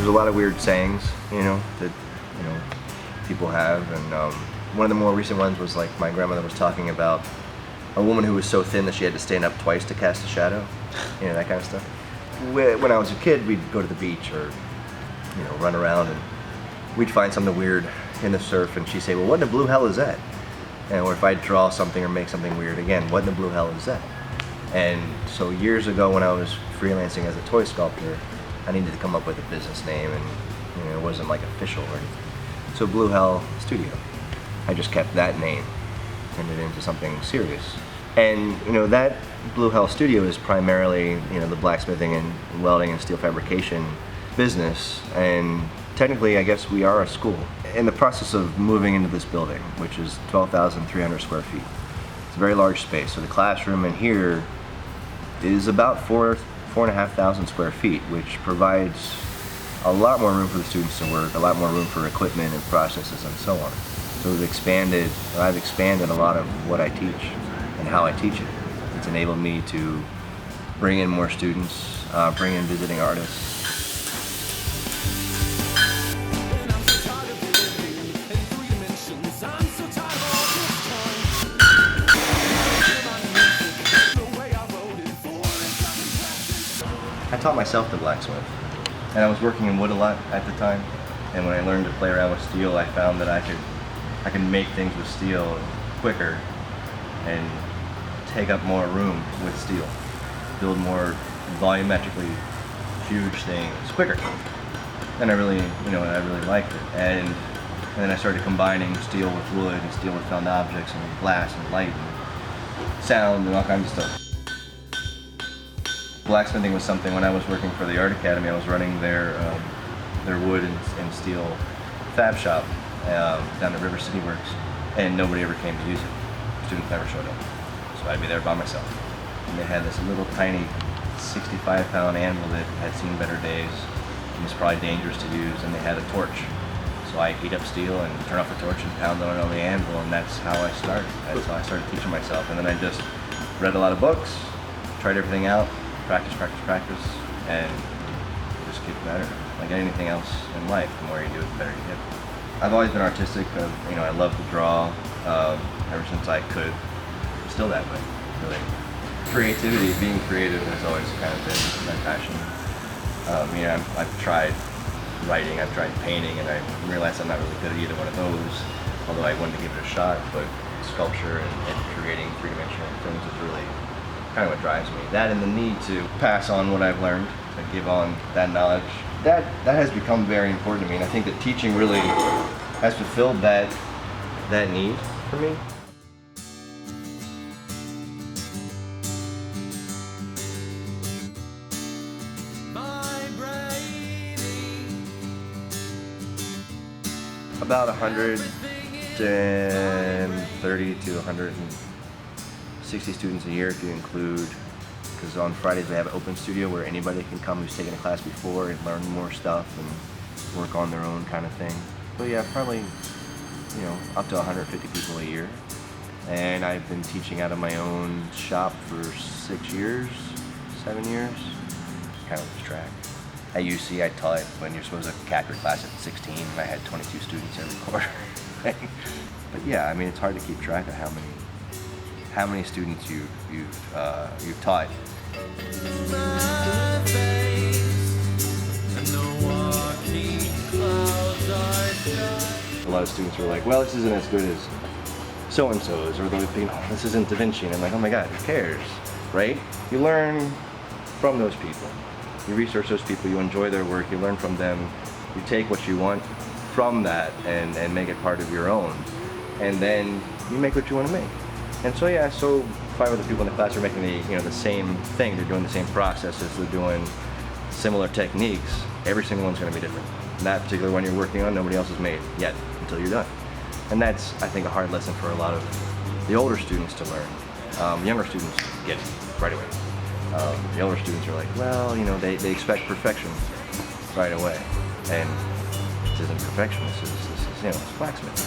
there's a lot of weird sayings, that people have, and one of the more recent ones was like my grandmother was talking about a woman who was so thin that she had to stand up twice to cast a shadow, that kind of stuff. When I was a kid, we'd go to the beach or run around, and we'd find something weird in the surf, and she'd say, well, what in the blue hell is that? Or if I'd draw something or make something weird, again, what in the blue hell is that? And so years ago when I was freelancing as a toy sculptor, I needed to come up with a business name, and it wasn't like official or anything. So Blue Hell Studio. I just kept that name, turned it into something serious. And that Blue Hell Studio is primarily the blacksmithing and welding and steel fabrication business, and technically I guess we are a school. In the process of moving into this building, which is 12,300 square feet, it's a very large space. So the classroom in here is about 4,500 square feet, which provides a lot more room for the students to work, a lot more room for equipment and processes and so on. So I've expanded a lot of what I teach and how I teach it. It's enabled me to bring in more students, bring in visiting artists. I taught myself to blacksmith, and I was working in wood a lot at the time, and when I learned to play around with steel, I found that I could make things with steel quicker and take up more room with steel, build more volumetrically huge things quicker. And I really liked it. And then I started combining steel with wood and steel with found objects and glass and light and sound and all kinds of stuff. Blacksmithing was something, when I was working for the Art Academy, I was running their wood and steel fab shop down at River City Works, and nobody ever came to use it. Students never showed up. So I'd be there by myself. And they had this little tiny 65-pound anvil that had seen better days and was probably dangerous to use, and they had a torch. So I heat up steel and turn off the torch and pound it on the anvil, and that's how I started. That's how I started teaching myself. And then I just read a lot of books, tried everything out, practice, and it just gets better. Like anything else in life, the more you do it, the better you get. I've always been artistic. I love to draw ever since I could. Still that way, really. Creativity, being creative has always kind of been my passion. I've tried writing, I've tried painting, and I realized I'm not really good at either one of those, although I wanted to give it a shot. But sculpture and creating three-dimensional things is really kind of what drives me. That and the need to pass on what I've learned, to give on that knowledge. That has become very important to me, and I think that teaching really has fulfilled that need for me. About 130 to 160 students a year if you include, because on Fridays we have an open studio where anybody can come who's taken a class before and learn more stuff and work on their own kind of thing. So yeah, probably up to 150 people a year. And I've been teaching out of my own shop for 7 years. Kind of lose track. At UC, I taught when you're supposed to cap your class at 16. I had 22 students every quarter. But yeah, it's hard to keep track of how many students you've taught. A lot of students were like, well, this isn't as good as so-and-so's, or this isn't Da Vinci. And I'm like, oh my God, who cares, right? You learn from those people. You research those people, you enjoy their work, you learn from them, you take what you want from that and make it part of your own. And then you make what you want to make. And so yeah, so 5 other people in the class are making the same thing. They're doing the same processes, they're doing similar techniques. Every single one's going to be different. And that particular one you're working on, nobody else has made yet until you're done. And that's, I think, a hard lesson for a lot of the older students to learn. Younger students get it right away. The older students are like, well, they expect perfection right away. And this isn't perfection, this is blacksmithing.